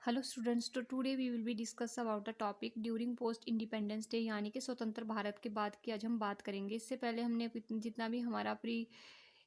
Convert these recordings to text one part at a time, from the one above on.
Hello students, तो today we will be discuss about the topic during post independence day, यानी कि स्वतंत्र भारत के बाद की आज हम बात करेंगे। इससे पहले हमने जितना भी हमारा प्री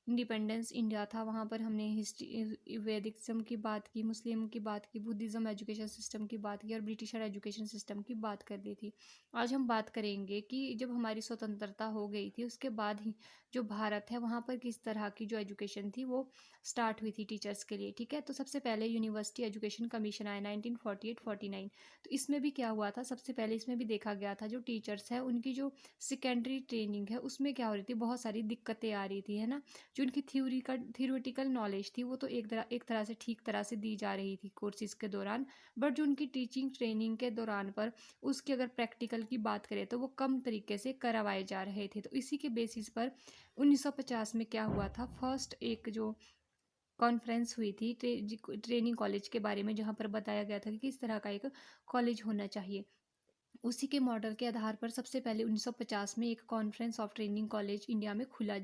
इंडिपेंडेंस इंडिया था वहाँ पर हमने हिस्ट्री वैदिज्म की बात की, मुस्लिम की बात की, बुद्धिज़्म एजुकेशन सिस्टम की बात की और ब्रिटिशर एजुकेशन सिस्टम की बात कर ली थी। आज हम बात करेंगे कि जब हमारी स्वतंत्रता हो गई थी उसके बाद ही जो भारत है वहाँ पर किस तरह की जो एजुकेशन थी वो स्टार्ट हुई थी टीचर्स के लिए। ठीक है, तो सबसे पहले यूनिवर्सिटी एजुकेशन कमीशन आया 1948-49। तो इसमें भी क्या हुआ था, सबसे पहले इसमें भी देखा गया था जो टीचर्स है उनकी जो सेकेंडरी ट्रेनिंग है उसमें क्या हो रही थी, बहुत सारी दिक्कतें आ रही थी, है ना। जो उनकी थ्योरेटिकल नॉलेज थी वो तो एक तरह से ठीक तरह से दी जा रही थी कोर्सेज के दौरान, बट जो उनकी टीचिंग ट्रेनिंग के दौरान पर उसकी अगर प्रैक्टिकल की बात करें तो वो कम तरीके से करवाए जा रहे थे। तो इसी के बेसिस पर 1950 में क्या हुआ था, फर्स्ट एक जो कॉन्फ्रेंस हुई थी ट्रेनिंग कॉलेज के बारे में, जहाँ पर बताया गया था कि किस तरह का एक कॉलेज होना चाहिए। उसी के मॉडल के आधार पर सबसे पहले 1950 में एक conference of training college India में खुला।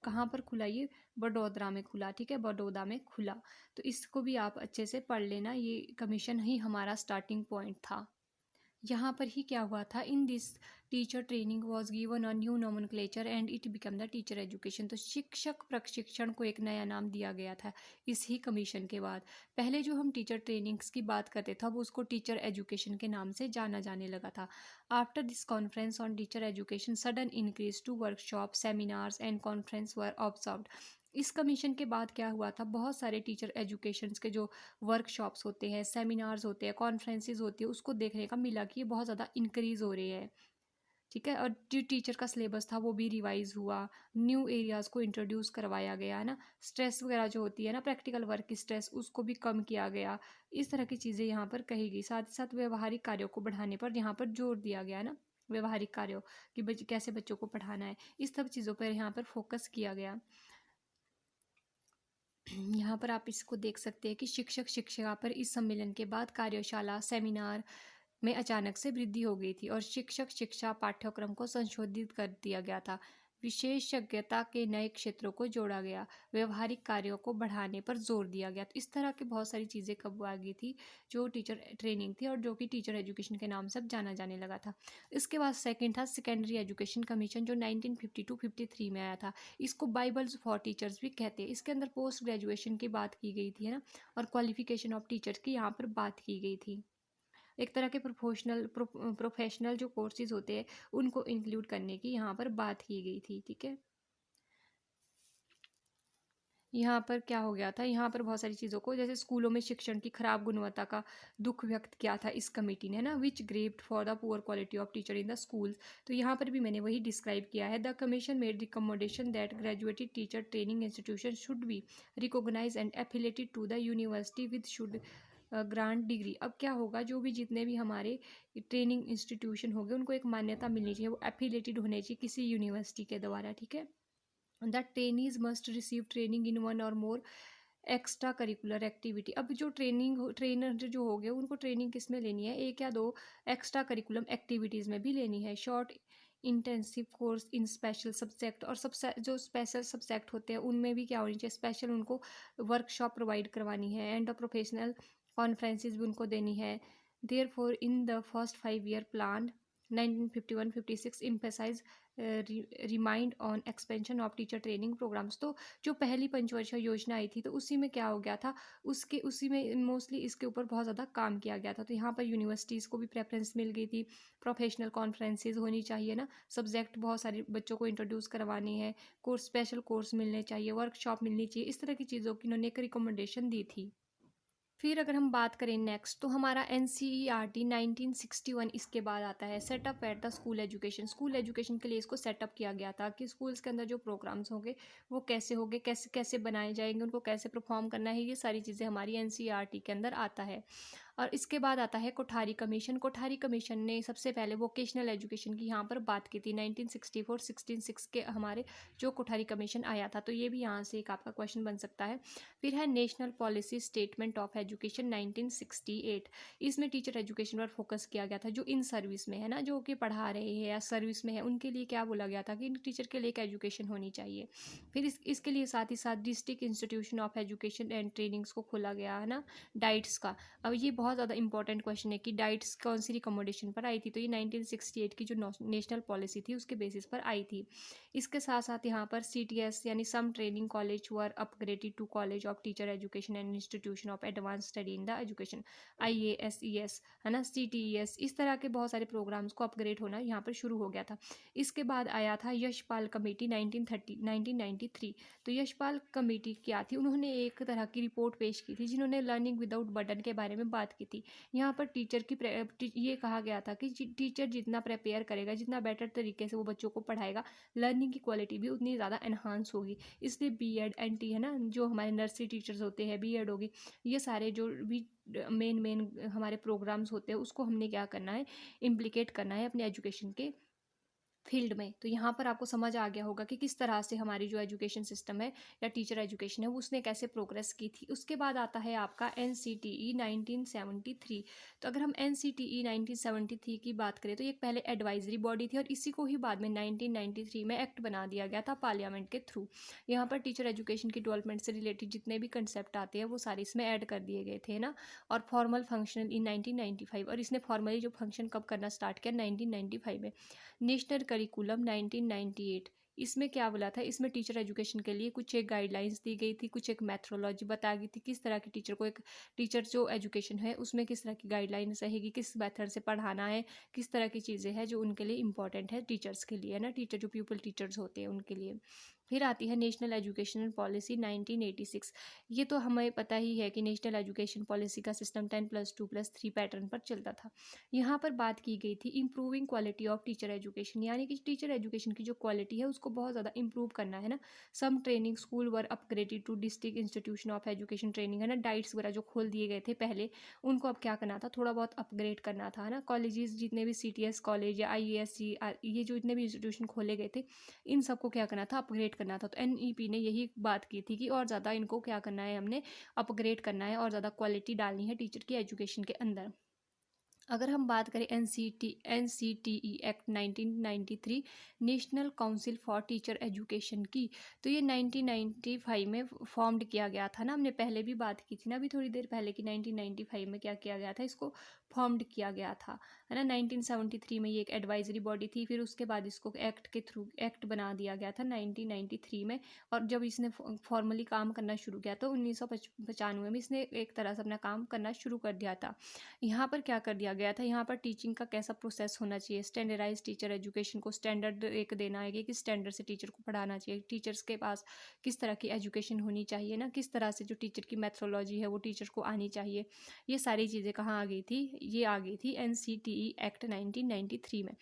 कहाँ पर खुला ये? बड़ौदा में खुला। ठीक है, बड़ौदा में खुला। तो इसको भी आप अच्छे से पढ़ लेना, ये कमीशन ही हमारा स्टार्टिंग पॉइंट था। यहाँ पर ही क्या हुआ था, in this teacher training was given a new nomenclature and it become the teacher education. तो शिक्षक प्रशिक्षण को एक नया नाम दिया गया था इस ही कमीशन के बाद। पहले जो हम टीचर ट्रेनिंग्स की बात करते थे वो उसको टीचर एजुकेशन के नाम से जाना जाने लगा था। After this conference on teacher education sudden increase to workshop, seminars and conference were observed. इस कमीशन के बाद क्या हुआ था, बहुत सारे टीचर एजुकेशन के जो वर्कशॉप्स होते हैं, सेमिनार्स होते हैं, कॉन्फ्रेंसेज होती है, उसको देखने का मिला कि ये बहुत ज़्यादा इंक्रीज़ हो रही है। ठीक है, और जो टीचर का सिलेबस था वो भी रिवाइज हुआ, न्यू एरियाज़ को इंट्रोड्यूस करवाया गया, है ना। स्ट्रेस वगैरह जो होती है ना, प्रैक्टिकल वर्क की स्ट्रेस, उसको भी कम किया गया। इस तरह की चीज़ें यहाँ पर कही गई। साथ ही साथ व्यवहारिक कार्यों को बढ़ाने पर यहाँ पर जोर दिया गया है ना, व्यवहारिक कार्यों कि कैसे बच्चों को पढ़ाना है, इस सब चीज़ों पर यहाँ पर फोकस किया गया। यहाँ पर आप इसको देख सकते हैं कि शिक्षक शिक्षिका पर इस सम्मेलन के बाद कार्यशाला, सेमिनार में अचानक से वृद्धि हो गई थी और शिक्षक शिक्षा पाठ्यक्रम को संशोधित कर दिया गया था। विशेषज्ञता के नए क्षेत्रों को जोड़ा गया, व्यवहारिक कार्यों को बढ़ाने पर जोर दिया गया। तो इस तरह की बहुत सारी चीज़ें कब आ गई थी, जो टीचर ट्रेनिंग थी और जो कि टीचर एजुकेशन के नाम से अब जाना जाने लगा था। इसके बाद सेकंड था सेकेंडरी एजुकेशन कमीशन, जो 1952-53 में आया था। इसको बाइबल्स फॉर टीचर्स भी कहते हैं। इसके अंदर पोस्ट ग्रेजुएशन की बात की गई थी, है ना, और क्वालिफिकेशन ऑफ टीचर्स की यहाँ पर बात की गई थी। एक तरह के प्रोफेशनल जो कोर्सेज होते हैं उनको इंक्लूड करने की यहाँ पर बात की गई थी। ठीक है, यहाँ पर क्या हो गया था, यहाँ पर बहुत सारी चीज़ों को, जैसे स्कूलों में शिक्षण की खराब गुणवत्ता का दुख व्यक्त किया था इस कमेटी ने, है ना, which grieved for the poor quality of teacher in the schools. तो यहाँ पर भी मैंने वही डिस्क्राइब किया है। The commission made recommendation that graduated teacher training institution should be recognise and affiliated to the university with should grant degree. अब क्या होगा, जो भी जितने भी हमारे ट्रेनिंग इंस्टीट्यूशन होंगे उनको एक मान्यता मिलनी चाहिए, वो एफिलेटेड होने चाहिए किसी यूनिवर्सिटी के द्वारा। ठीक है, the trainees must receive training in one और मोर एक्स्ट्रा करिकुलर एक्टिविटी। अब जो ट्रेनर जो हो गए उनको ट्रेनिंग किस में लेनी है, एक या दो एक्स्ट्रा करिकुलम एक्टिविटीज़ में भी लेनी है। Short intensive course in special subject, और सब जो स्पेशल सब्जेक्ट होते हैं उनमें भी क्या होनी चाहिए, स्पेशल उनको वर्कशॉप प्रोवाइड करवानी है, एंड प्रोफेशनल कॉन्फ्रेंसेज भी उनको देनी है। Therefore in the first 5 year plan 1951-56 emphasize remind on expansion of teacher training programmes. तो जो पहली पंचवर्षीय योजना आई थी तो उसी में क्या हो गया था, उसी में मोस्टली इसके ऊपर बहुत ज़्यादा काम किया गया था। तो यहाँ पर यूनिवर्सिटीज़ को भी प्रेफरेंस मिल गई थी, प्रोफेशनल कॉन्फ्रेंसेज होनी चाहिए ना, सब्जेक्ट बहुत सारे बच्चों को इंट्रोड्यूस करवानी है, कोर्स स्पेशल कोर्स मिलने चाहिए, वर्कशॉप मिलनी चाहिए, इस तरह की चीज़ों की उन्होंने एक रिकमेंडेशन दी थी। फिर अगर हम बात करें नेक्स्ट, तो हमारा NCERT 1961 इसके बाद आता है। Setup at the school education, school education के लिए इसको सेटअप किया गया था कि स्कूल्स के अंदर जो प्रोग्राम्स होंगे वो कैसे होंगे, कैसे कैसे बनाए जाएंगे, उनको कैसे परफॉर्म करना है, ये सारी चीज़ें हमारी NCERT के अंदर आता है। और इसके बाद आता है कोठारी कमीशन। कोठारी कमीशन ने सबसे पहले वोकेशनल एजुकेशन की यहाँ पर बात की थी 1964-66 के हमारे जो कोठारी कमीशन आया था। तो ये भी यहाँ से एक आपका क्वेश्चन बन सकता है। फिर है national policy statement of education 1968। इसमें टीचर एजुकेशन पर फोकस किया गया था, जो इन सर्विस में है ना, जो कि पढ़ा रहे हैं या सर्विस में है, उनके लिए क्या बोला गया था कि टीचर के लिए एक एजुकेशन होनी चाहिए। फिर इसके लिए साथ ही साथ district institution of education and trainings को खोला गया, है ना, डाइट्स का। अब ये बहुत बहुत ज़्यादा इंपॉर्टेंट क्वेश्चन है कि डाइट्स कौन सी रिकमेंडेशन पर आई थी, तो ये 1968 की जो नेशनल पॉलिसी थी उसके बेसिस पर आई थी। इसके साथ साथ यहाँ पर CTS यानी some training college were upgraded to college of teacher education and institution of advance study in the education, IASES है ना, CTES, इस तरह के बहुत सारे प्रोग्राम्स को अपग्रेड होना यहाँ पर शुरू हो गया था। इसके बाद आया था यशपाल कमेटी 1993। तो यशपाल कमेटी क्या थी, उन्होंने एक तरह की रिपोर्ट पेश की थी जिन्होंने लर्निंग विदाउट बर्डन के बारे में बात की थी। यहाँ पर टीचर की ये कहा गया था कि टीचर जितना प्रिपेयर करेगा, जितना बेटर तरीके से वो बच्चों को पढ़ाएगा, लर्निंग की क्वालिटी भी उतनी ज़्यादा एनहांस होगी। इसलिए BEd NT है ना, जो हमारे नर्सरी टीचर्स होते हैं, BEd होगी, ये सारे जो भी मेन हमारे प्रोग्राम्स होते हैं उसको हमने क्या करना है, इम्प्लीकेट करना है अपने एजुकेशन के फील्ड में। तो यहाँ पर आपको समझ आ गया होगा कि किस तरह से हमारी जो एजुकेशन सिस्टम है या टीचर एजुकेशन है वो उसने कैसे प्रोग्रेस की थी। उसके बाद आता है आपका NCTE 1973। तो अगर हम NCTE 1973 की बात करें तो ये पहले एडवाइजरी बॉडी थी और इसी को ही बाद में 1993 में एक्ट बना दिया गया था पार्लियामेंट के थ्रू। यहाँ पर टीचर एजुकेशन की डेवलपमेंट से रिलेटेड जितने भी कंसेप्ट आते हैं वो सारे इसमें ऐड कर दिए गए थे ना। और फॉर्मल फंक्शन इन 1995, और इसने फॉर्मली जो फंक्शन कब करना स्टार्ट किया, 1995 में। नेशनल करिकुलम 1998, इसमें क्या बोला था, इसमें टीचर एजुकेशन के लिए कुछ एक गाइडलाइंस दी गई थी, कुछ एक मेथोडोलॉजी बताई गई थी, किस तरह की टीचर को, एक टीचर जो एजुकेशन है उसमें किस तरह की गाइडलाइंस रहेगी, किस मेथड से पढ़ाना है, किस तरह की चीज़ें हैं जो उनके लिए इंपॉर्टेंट है टीचर्स के लिए, है ना, टीचर जो प्यूपल टीचर्स होते हैं उनके लिए। फिर आती है नेशनल एजुकेशन पॉलिसी 1986। ये तो हमें पता ही है कि नेशनल एजुकेशन पॉलिसी का सिस्टम 10+2+3 पैटर्न पर चलता था। यहाँ पर बात की गई थी improving quality of teacher education, यानी कि टीचर एजुकेशन की जो क्वालिटी है उसको बहुत ज़्यादा इंप्रूव करना है ना। Some training school were upgraded to district institution of education training, है ना, डाइट्स वगैरह जो खोल दिए गए थे पहले, उनको अब क्या करना था, थोड़ा बहुत अपग्रेड करना था, है ना। कॉलेजेस जितने भी CTS कॉलेज या IASC, ये जो इतने भी इंस्टीट्यूशन खोले गए थे, इन सबको क्या करना था, अपग्रेड करना था। तो NEP ने यही बात की थी कि और ज़्यादा इनको क्या करना है, हमने अपग्रेड करना है और ज़्यादा क्वालिटी डालनी है टीचर की एजुकेशन के अंदर। अगर हम बात करें NCTE act 1993, national council for teacher education की, तो ये 1995 में फॉर्म्ड किया गया था ना। हमने पहले भी बात की थी ना अभी थोड़ी देर पहले कि 1995 में क्या किया गया था, इसको फॉर्म्ड किया गया था, है ना। 1973 में ये एक एडवाइजरी बॉडी थी, फिर उसके बाद इसको एक्ट के थ्रू एक्ट बना दिया गया था 1993 में। और जब इसने फॉर्मली काम करना शुरू किया तो 1995 में इसने एक तरह से अपना काम करना शुरू कर दिया था। यहाँ पर क्या कर दिया गया था, यहाँ पर टीचिंग का कैसा प्रोसेस होना चाहिए, स्टैंडर्डाइज टीचर एजुकेशन को स्टैंडर्ड एक देना है कि किस स्टैंडर्ड से टीचर को पढ़ाना चाहिए, टीचर्स के पास किस तरह की एजुकेशन होनी चाहिए ना, किस तरह से जो टीचर की मेथोडोलॉजी है वो टीचर को आनी चाहिए। ये सारी चीज़ें कहाँ आ गई थी, ये आ गई थी NCTE एक्ट 1993 में।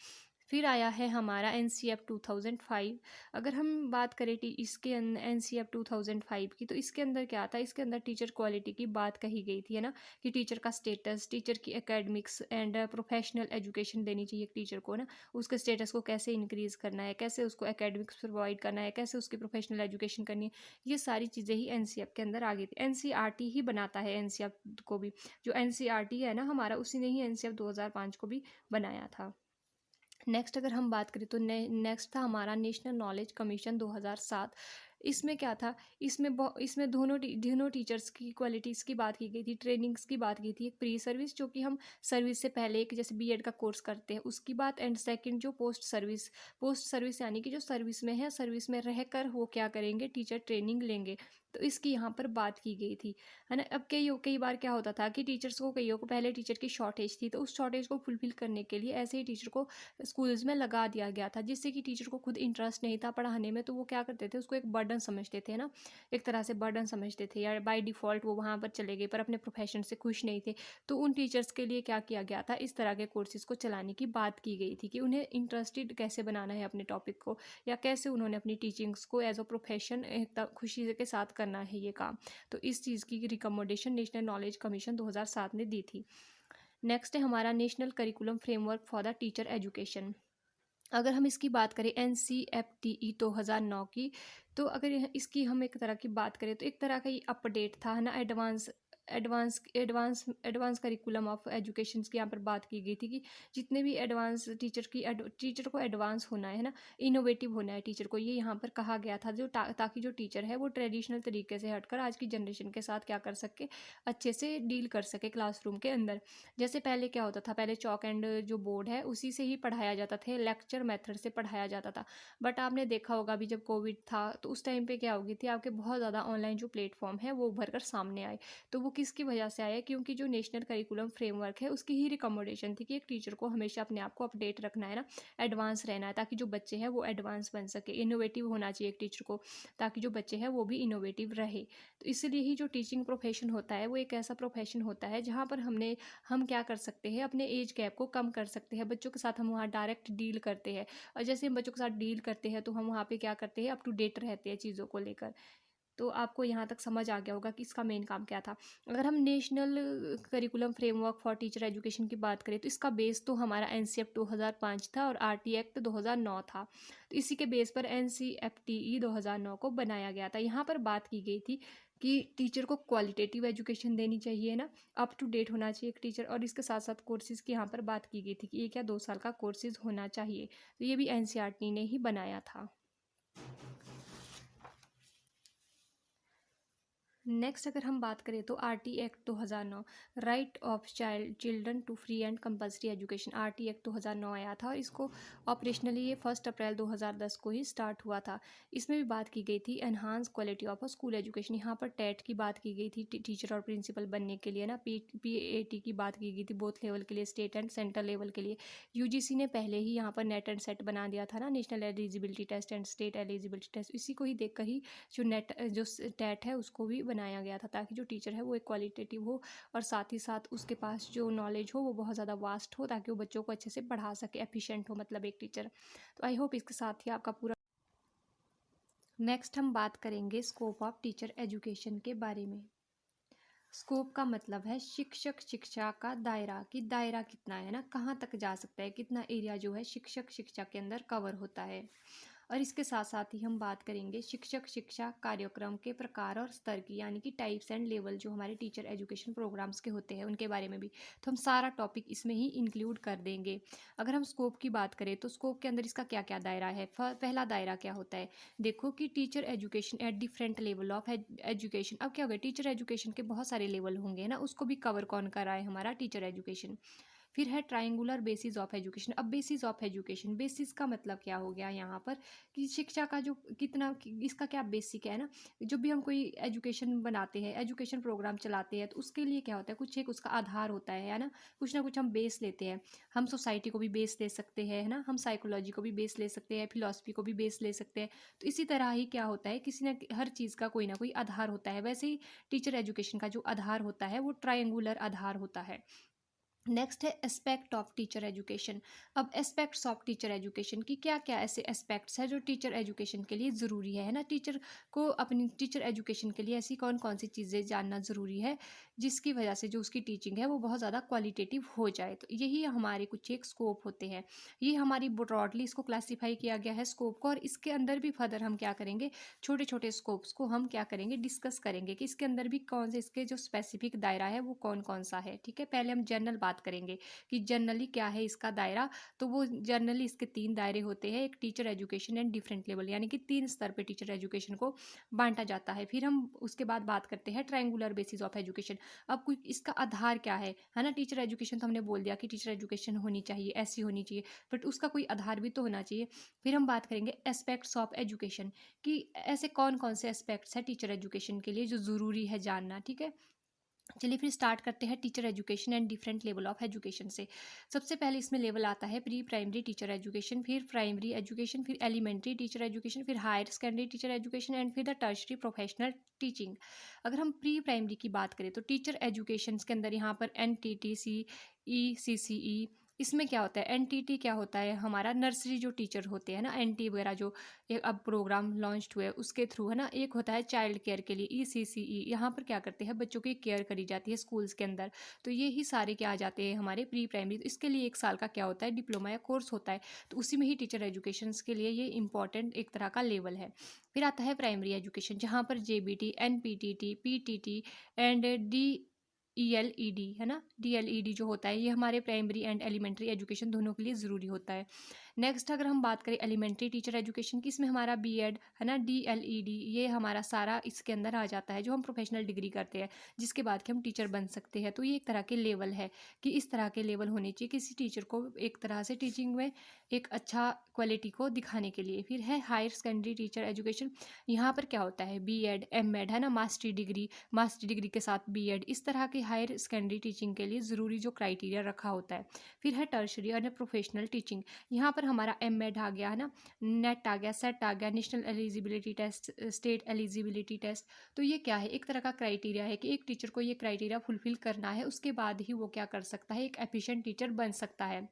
फिर आया है हमारा NCF 2005। अगर हम बात करें इसके NCF 2005 की, तो इसके अंदर क्या था, इसके अंदर टीचर क्वालिटी की बात कही गई थी, है ना, कि टीचर का स्टेटस, टीचर की एकेडमिक्स एंड प्रोफेशनल एजुकेशन देनी चाहिए टीचर को ना, उसके स्टेटस को कैसे इंक्रीज़ करना है, कैसे उसको एकेडमिक्स प्रोवाइड करना है, कैसे उसकी प्रोफेशनल एजुकेशन करनी है, ये सारी चीज़ें ही NCF के अंदर आ गई थी। NCERT ही बनाता है NCF को भी, जो NCERT है ना हमारा, उसी ने ही NCF 2005 को भी बनाया था। नेक्स्ट अगर हम बात करें तो नेक्स्ट था हमारा नेशनल नॉलेज कमीशन 2007। इसमें क्या था, इसमें दोनों टीचर्स की क्वालिटीज़ की बात की गई थी, ट्रेनिंग्स की बात की थी। एक प्री सर्विस जो कि हम सर्विस से पहले एक जैसे BEd का कोर्स करते हैं उसकी बात, एंड सेकंड जो पोस्ट सर्विस यानी कि जो सर्विस में है, सर्विस में रहकर वो क्या करेंगे, टीचर ट्रेनिंग लेंगे। तो इसकी यहाँ पर बात की गई थी, है ना। अब कई बार क्या होता था कि टीचर्स को कईयों को पहले टीचर की शॉर्टेज थी, तो उस शॉर्टेज को फुलफिल करने के लिए ऐसे ही टीचर को स्कूल्स में लगा दिया गया था, जिससे कि टीचर को खुद इंटरेस्ट नहीं था पढ़ाने में, तो वो क्या करते थे, उसको एक बर्डन समझते थे ना, एक तरह से बर्डन समझते थे, या बाय डिफ़ॉल्ट वो वहाँ पर चले गए पर अपने प्रोफेशन से खुश नहीं थे। तो उन टीचर्स के लिए क्या किया गया था, इस तरह के कोर्सेज़ को चलाने की बात की गई थी कि उन्हें इंटरेस्टेड कैसे बनाना है अपने टॉपिक को, या कैसे उन्होंने अपनी टीचिंग्स को एज अ प्रोफेशन एकदम खुशी के साथ करना है ये काम। तो इस चीज़ की रिकमेंडेशन नेशनल नॉलेज कमीशन 2007 ने दी थी। नेक्स्ट है हमारा national curriculum framework for the teacher education. अगर हम इसकी बात करें NCFTE 2009 की, तो अगर इसकी हम एक तरह की बात करें तो एक तरह का ये अपडेट था, है ना, advance advance advance advance curriculum of education की यहाँ पर बात की गई थी कि जितने भी एडवांस टीचर को एडवांस होना है ना, इनोवेटिव होना है टीचर को, ये यहाँ पर कहा गया था, ताकि जो टीचर है वो ट्रेडिशनल तरीके से हटकर आज की जनरेशन के साथ क्या कर सके, अच्छे से डील कर सके क्लासरूम के अंदर। जैसे पहले क्या होता था, पहले चॉक एंड जो बोर्ड है उसी से ही पढ़ाया जाता था, लेक्चर मेथड से पढ़ाया जाता था। बट आपने देखा होगा अभी जब कोविड था तो उस टाइम पे क्या हो गई थी, आपके बहुत ज़्यादा ऑनलाइन जो प्लेटफॉर्म है वो उभर कर सामने आए। तो वो किसकी वजह से आया, क्योंकि जो नेशनल करिकुलम फ्रेमवर्क है उसकी ही रिकमेंडेशन थी कि एक टीचर को हमेशा अपने आप को अपडेट रखना है ना, एडवांस रहना है, ताकि जो बच्चे हैं वो एडवांस बन सके, इनोवेटिव होना चाहिए एक टीचर को, ताकि जो बच्चे हैं वो भी इनोवेटिव रहे। तो इसलिए ही जो टीचिंग प्रोफेशन होता है वो एक ऐसा प्रोफेशन होता है जहाँ पर हम क्या कर सकते हैं, अपने एज गैप को कम कर सकते हैं, बच्चों के साथ हम वहाँ डायरेक्ट डील करते हैं, और जैसे हम बच्चों के साथ डील करते हैं तो हम वहाँ पे क्या करते हैं, अप टू डेट रहते हैं चीज़ों को लेकर। तो आपको यहाँ तक समझ आ गया होगा कि इसका मेन काम क्या था। अगर हम national curriculum framework for teacher education की बात करें तो इसका बेस तो हमारा एनसीएफ 2005 था और आरटी एक्ट 2009 था। तो इसी के बेस पर एनसीएफटीई 2009 को बनाया गया था। यहाँ पर बात की गई थी कि टीचर को क्वालिटेटिव एजुकेशन देनी चाहिए ना, अप टू डेट होना चाहिए एक टीचर, और इसके साथ साथ कोर्सेज़ की यहाँ पर बात की गई थी कि 1 या 2 साल का कोर्सेज़ होना चाहिए। तो ये भी एनसीईआरटी ने ही बनाया था। नेक्स्ट अगर हम बात करें तो RT act 2009, right of children to free and compulsory education, RT act 2009 आया था और इसको ऑपरेशनली ये 1 अप्रैल 2010 को ही स्टार्ट हुआ था। इसमें भी बात की गई थी enhance quality of school education. यहाँ पर टेट की बात की गई थी टीचर और प्रिंसिपल बनने के लिए ना, पीएटी की बात की गई थी बोथ लेवल के लिए, स्टेट एंड सेंट्रल लेवल के लिए। यूजीसी ने पहले ही यहाँ पर नेट एंड सेट बना दिया था ना, national eligibility test and state eligibility test, इसी को ही देखकर ही जो टेट है उसको भी बनाया गया था, ताकि जो टीचर है वो एक क्वालिटेटिव हो और साथ ही साथ उसके पास जो नॉलेज हो वो बहुत ज़्यादा वास्ट हो, ताकि वो बच्चों को अच्छे से पढ़ा सके, एफिशिएंट हो मतलब एक टीचर। तो आई होप इसके साथ ही आपका पूरा। नेक्स्ट हम बात करेंगे स्कोप ऑफ टीचर एजुकेशन के बारे में। स्कोप का मतलब है शिक्षक शिक्षा का दायरा, कि दायरा कितना है ना, कहाँ तक जा सकता है, कितना एरिया जो है शिक्षक शिक्षा के अंदर कवर होता है। और इसके साथ साथ ही हम बात करेंगे शिक्षक शिक्षा कार्यक्रम के प्रकार और स्तर की, यानी कि टाइप्स एंड लेवल जो हमारे टीचर एजुकेशन प्रोग्राम्स के होते हैं उनके बारे में भी। तो हम सारा टॉपिक इसमें ही इंक्लूड कर देंगे। अगर हम स्कोप की बात करें तो स्कोप के अंदर इसका क्या क्या दायरा है। पहला दायरा क्या होता है, देखो कि teacher education at different level of education. अब क्या होगा, टीचर एजुकेशन के बहुत सारे लेवल होंगे ना, उसको भी कवर कौन कर रहा है, हमारा टीचर एजुकेशन। फिर है ट्राइंगुलर बेसिस ऑफ एजुकेशन। अब बेसिस ऑफ एजुकेशन, बेसिस का मतलब क्या हो गया यहाँ पर, कि शिक्षा का जो कितना, इसका क्या बेसिक है ना, जब भी हम कोई एजुकेशन बनाते हैं, एजुकेशन प्रोग्राम चलाते हैं, तो उसके लिए क्या होता है, कुछ एक उसका आधार होता है ना, कुछ ना कुछ हम बेस लेते हैं। हम सोसाइटी को भी बेस ले सकते हैं, है ना, हम साइकोलॉजी को भी बेस ले सकते हैं, फिलॉसफी को भी बेस ले सकते हैं। तो इसी तरह ही क्या होता है, किसी न हर चीज़ का कोई ना कोई आधार होता है। वैसे ही टीचर एजुकेशन का जो आधार होता है वो ट्रायंगुलर आधार होता है। नेक्स्ट है एस्पेक्ट ऑफ टीचर एजुकेशन। अब एस्पेक्ट्स ऑफ टीचर एजुकेशन की क्या क्या ऐसे एस्पेक्ट्स हैं जो टीचर एजुकेशन के लिए ज़रूरी है ना, टीचर को अपनी टीचर एजुकेशन के लिए ऐसी कौन कौन सी चीज़ें जानना ज़रूरी है जिसकी वजह से जो उसकी टीचिंग है वो बहुत ज़्यादा क्वालिटेटिव हो जाए। तो यही हमारे कुछ एक स्कोप होते हैं। ये हमारी ब्रॉडली इसको क्लासीफाई किया गया है स्कोप को, और इसके अंदर भी फर्दर हम क्या करेंगे, छोटे छोटे स्कोप्स को हम क्या करेंगे, डिस्कस करेंगे कि इसके अंदर भी कौन से इसके जो स्पेसिफिक दायरा है वो कौन कौन सा है। ठीक है, पहले हम जनरल बात करेंगे कि जनरली क्या है इसका दायरा। तो वो जनरली इसके 3 दायरे होते हैं, एक teacher education and different level, यानी कि 3 स्तर पे टीचर एजुकेशन को बांटा जाता है। फिर हम उसके बाद बात करते हैं ट्रायंगुलर बेसिस ऑफ एजुकेशन। अब कोई इसका आधार क्या है ना, टीचर एजुकेशन तो हमने बोल दिया कि टीचर एजुकेशन होनी चाहिए, ऐसी होनी चाहिए, बट उसका कोई आधार भी तो होना चाहिए। फिर हम बात करेंगे एस्पेक्ट्स ऑफ एजुकेशन, कि ऐसे कौन कौन से एस्पेक्ट्स हैं टीचर एजुकेशन के लिए जो ज़रूरी है जानना। ठीक है, चलिए फिर स्टार्ट करते हैं teacher education and different level of education से। सबसे पहले इसमें लेवल आता है प्री प्राइमरी टीचर एजुकेशन, फिर प्राइमरी एजुकेशन, फिर एलिमेंट्री टीचर एजुकेशन, फिर higher secondary teacher education and फिर द टर्शरी प्रोफेशनल टीचिंग। अगर हम प्री प्राइमरी की बात करें तो टीचर एजुकेशन के अंदर यहाँ पर NTTC, ECCE, इसमें क्या होता है, NTT क्या होता है, हमारा नर्सरी जो टीचर होते हैं ना, NT वगैरह जो एक अब प्रोग्राम लॉन्च हुए उसके थ्रू है ना। एक होता है चाइल्ड केयर के लिए ECCE, यहाँ पर क्या करते हैं, बच्चों की केयर करी जाती है स्कूल्स के अंदर। तो ये ही सारे क्या आ जाते हैं हमारे प्री प्राइमरी। तो इसके लिए 1 साल का क्या होता है, डिप्लोमा या कोर्स होता है। तो उसी में ही टीचर एजुकेशन के लिए ये इंपॉर्टेंट एक तरह का लेवल है। फिर आता है प्राइमरी एजुकेशन, जहाँ पर JBT, NPTT, PTT and ELED, है ना, DLED जो होता है ये हमारे प्राइमरी एंड एलिमेंट्री एजुकेशन दोनों के लिए ज़रूरी होता है। नेक्स्ट अगर हम बात करें एलिमेंट्री टीचर एजुकेशन की, इसमें हमारा BEd है ना, DLED ये हमारा सारा इसके अंदर आ जाता है, जो हम प्रोफेशनल डिग्री करते हैं जिसके बाद कि हम टीचर बन सकते हैं। तो ये एक तरह के लेवल है कि इस तरह के लेवल होने चाहिए किसी टीचर को एक तरह से टीचिंग में एक अच्छा क्वालिटी को दिखाने के लिए। फिर है हायर सेकेंडरी टीचर एजुकेशन। यहाँ पर क्या होता है, BEd MEd है ना, मास्टरी डिग्री के साथ BEd, इस तरह के हायर सेकेंडरी टीचिंग के लिए ज़रूरी जो क्राइटेरिया रखा होता है। फिर है टर्शरी और प्रोफेशनल टीचिंग। यहाँ पर हमारा MEd आ गया है ना, नेट आ गया, सेट आ गया, national eligibility test, state eligibility test. तो ये क्या है, एक तरह का क्राइटेरिया है कि एक टीचर को ये क्राइटेरिया फुलफिल करना है, उसके बाद ही वो क्या कर सकता है, एक एफिशिएंट टीचर बन सकता है।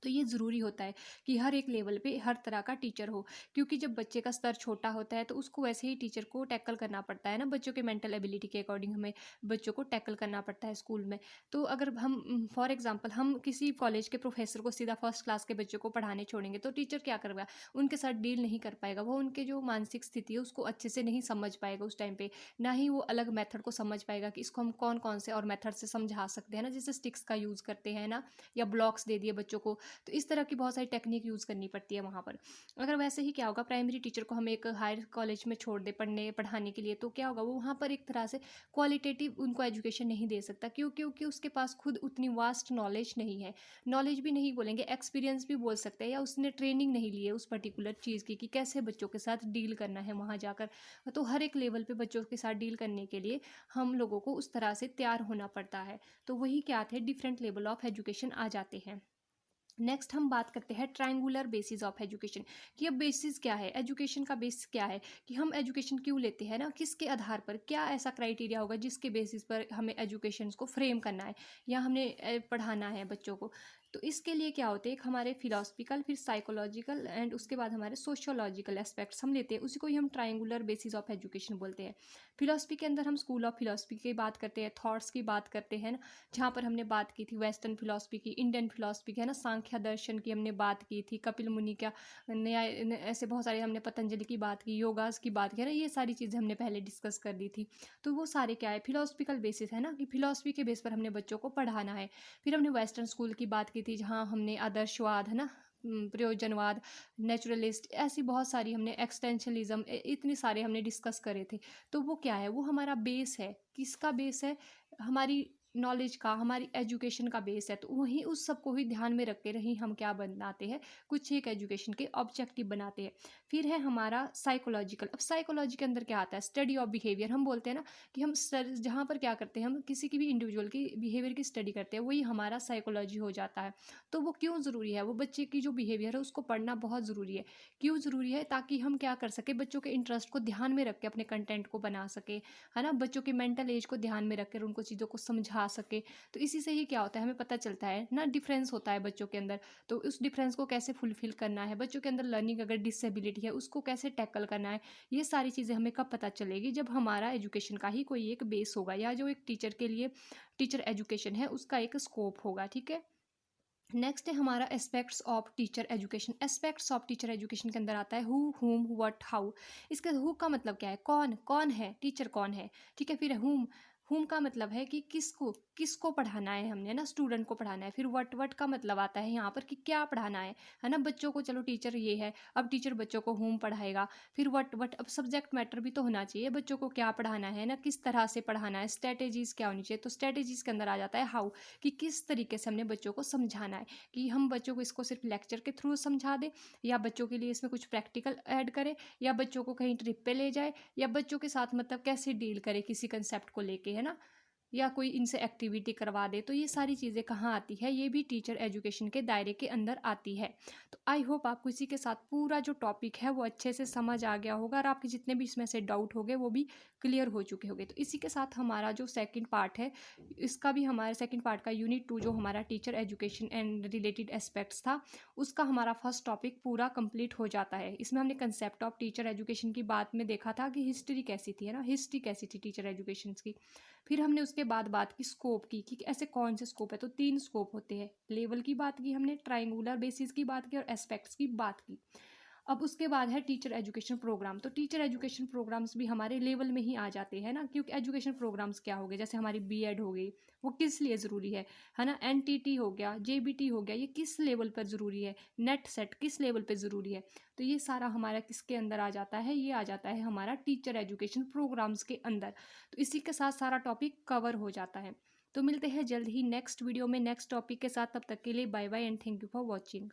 तो ये ज़रूरी होता है कि हर एक लेवल पे हर तरह का टीचर हो, क्योंकि जब बच्चे का स्तर छोटा होता है तो उसको वैसे ही टीचर को टैकल करना पड़ता है ना, बच्चों के मेंटल एबिलिटी के अकॉर्डिंग हमें बच्चों को टैकल करना पड़ता है स्कूल में। तो अगर हम फॉर एग्जांपल हम किसी कॉलेज के प्रोफेसर को सीधा फर्स्ट क्लास के बच्चों को पढ़ाने छोड़ेंगे तो टीचर क्या करेगा, उनके साथ डील नहीं कर पाएगा, वो उनके जो मानसिक स्थिति है उसको अच्छे से नहीं समझ पाएगा उस टाइम पे, ना ही वो अलग मेथड को समझ पाएगा कि इसको हम कौन कौन से और मेथड से समझा सकते हैं ना, जैसे स्टिक्स का यूज़ करते हैं ना, या ब्लॉक्स दे दिए बच्चों को। तो इस तरह की बहुत सारी टेक्निक यूज़ करनी पड़ती है वहाँ पर। अगर वैसे ही क्या होगा, प्राइमरी टीचर को हम एक हायर कॉलेज में छोड़ दे पढ़ाने के लिए, तो क्या होगा, वो वहाँ पर एक तरह से क्वालिटेटिव उनको एजुकेशन नहीं दे सकता, क्योंकि उसके पास खुद उतनी वास्ट नॉलेज नहीं है। नॉलेज भी नहीं बोलेंगे, एक्सपीरियंस भी बोल सकते हैं, या उसने ट्रेनिंग नहीं ली है उस पर्टिकुलर चीज़ की कि कैसे बच्चों के साथ डील करना है वहाँ जाकर। तो हर एक लेवल पे बच्चों के साथ डील करने के लिए हम लोगों को उस तरह से तैयार होना पड़ता है। तो वही क्या थे, डिफरेंट लेवल ऑफ एजुकेशन आ जाते हैं। नेक्स्ट हम बात करते हैं ट्रायंगुलर बेसिस ऑफ एजुकेशन, कि अब बेसिस क्या है, एजुकेशन का बेसिस क्या है, कि हम एजुकेशन क्यों लेते हैं ना, किसके आधार पर, क्या ऐसा क्राइटेरिया होगा जिसके बेसिस पर हमें एजुकेशन को फ्रेम करना है या हमने पढ़ाना है बच्चों को। तो इसके लिए क्या होते हैं, एक हमारे फिलोसफिकल, फिर साइकोलॉजिकल एंड उसके बाद हमारे सोशियोलॉजिकल एस्पेक्ट्स हम लेते हैं, उसी को ही हम ट्रायंगुलर बेसिस ऑफ एजुकेशन बोलते हैं। फिलोसफी के अंदर हम स्कूल ऑफ फिलोसफी की बात करते हैं, थॉट्स की बात करते हैं ना, जहाँ पर हमने बात की थी वेस्टर्न फिलोसफी की, इंडियन फिलोसफी की, है ना, सांख्य दर्शन की हमने बात की थी, कपिल मुनि का न्याय, ऐसे बहुत सारे हमने पतंजलि की बात की, योगास की बात की, है ना, ये सारी चीज़ें हमने पहले डिस्कस कर दी थी। तो वो सारे क्या है, फिलोसफिकल बेसिस है ना, कि फिलोसफी के बेस पर हमने बच्चों को पढ़ाना है। फिर हमने वेस्टर्न स्कूल की बात की थी, जहाँ हमने आदर्शवाद, है ना, प्रयोजनवाद, नेचुरलिस्ट, ऐसी बहुत सारी हमने एक्सटेंशनलिज्म, इतने सारे हमने डिस्कस करे थे। तो वो क्या है, वो हमारा बेस है, किसका बेस है, हमारी नॉलेज का, हमारी एजुकेशन का बेस है। तो वहीं उस सबको ही ध्यान में रख के रही हम क्या बनाते हैं, कुछ एक एजुकेशन के ऑब्जेक्टिव बनाते हैं। फिर है हमारा साइकोलॉजिकल। अब साइकोलॉजी के अंदर क्या आता है, स्टडी ऑफ बिहेवियर। हम बोलते हैं ना कि हम जहाँ पर क्या करते हैं, हम किसी की भी इंडिविजुअल की बिहेवियर की स्टडी करते हैं, वही हमारा साइकोलॉजी हो जाता है। तो वो क्यों ज़रूरी है, वो बच्चे की जो बिहेवियर है उसको पढ़ना बहुत ज़रूरी है। क्यों ज़रूरी है, ताकि हम क्या कर सके, बच्चों के इंटरेस्ट को ध्यान में रख के अपने कंटेंट को बना सके, है ना, बच्चों की मेंटल एज को ध्यान में रखकर उनको चीज़ों को समझा सके। तो इसी से ही क्या होता है, हमें पता चलता है ना, डिफरेंस होता है बच्चों के अंदर। तो उस डिफरेंस को कैसे फुलफिल करना है, बच्चों के अंदर लर्निंग अगर डिसेबिलिटी है उसको कैसे टैकल करना है, ये सारी चीज़ें हमें कब पता चलेगी, जब हमारा एजुकेशन का ही कोई एक बेस होगा, या जो एक टीचर के लिए टीचर एजुकेशन है उसका एक स्कोप होगा। ठीक है। नेक्स्ट है हमारा aspects of teacher education. Aspects of teacher education के अंदर आता है हु, हुम, व्हाट, हाउ। इसका हु का मतलब क्या है, कौन, कौन है टीचर, कौन है। ठीक है। फिर हुम, हुम का मतलब है कि किसको, किसको पढ़ाना है हमने ना, स्टूडेंट को पढ़ाना है। फिर वट, वट का मतलब आता है यहाँ पर कि क्या पढ़ाना है ना, बच्चों को। चलो टीचर ये है, अब टीचर बच्चों को हुम पढ़ाएगा। फिर वट, वट अब सब्जेक्ट मैटर भी तो होना चाहिए, बच्चों को क्या पढ़ाना है ना, किस तरह से पढ़ाना है, स्ट्रेटेजीज क्या होनी चाहिए। तो स्ट्रेटेजीज के अंदर आ जाता है हाउ, कि किस तरीके से हमने बच्चों को समझाना है, कि हम बच्चों को इसको सिर्फ लेक्चर के थ्रू समझा दें, या बच्चों के लिए इसमें कुछ प्रैक्टिकल ऐड करें, या बच्चों को कहीं ट्रिप पे ले जाए, या बच्चों के साथ मतलब कैसे डील करे किसी कंसेप्ट को लेके, है ना, या कोई इनसे एक्टिविटी करवा दे। तो ये सारी चीज़ें कहाँ आती है, ये भी टीचर एजुकेशन के दायरे के अंदर आती है। तो आई होप आपको इसी के साथ पूरा जो टॉपिक है वो अच्छे से समझ आ गया होगा, और आपके जितने भी इसमें से डाउट हो गए वो भी क्लियर हो चुके होंगे। तो इसी के साथ हमारा जो सेकंड पार्ट है, इसका भी हमारे सेकंड पार्ट का यूनिट 2 जो हमारा teacher education and related aspects था, उसका हमारा फर्स्ट टॉपिक पूरा कंप्लीट हो जाता है। इसमें हमने कंसेप्ट ऑफ टीचर एजुकेशन की बात में देखा था कि हिस्ट्री कैसी थी, है ना, हिस्ट्री कैसी थी टीचर एजुकेशन की। फिर हमने उसके बाद बात की स्कोप की, कि ऐसे कौन से स्कोप है। तो 3 स्कोप होते हैं, लेवल की बात की हमने, ट्रायंगुलर बेसिस की बात की, और एस्पेक्ट्स की बात की। अब उसके बाद है टीचर एजुकेशन प्रोग्राम। तो टीचर एजुकेशन प्रोग्राम्स भी हमारे लेवल में ही आ जाते हैं ना, क्योंकि एजुकेशन प्रोग्राम्स क्या हो गए, जैसे हमारी बीएड हो गई, वो किस लिए ज़रूरी है ना, एनटीटी हो गया, जेबीटी हो गया, ये किस लेवल पर ज़रूरी है, नेट सेट किस लेवल पर ज़रूरी है। तो ये सारा हमारा किसके अंदर आ जाता है, ये आ जाता है हमारा टीचर एजुकेशन प्रोग्राम्स के अंदर। तो इसी के साथ सारा टॉपिक कवर हो जाता है। तो मिलते हैं जल्द ही नेक्स्ट वीडियो में नेक्स्ट टॉपिक के साथ। तब तक के लिए bye bye and thank you for watching.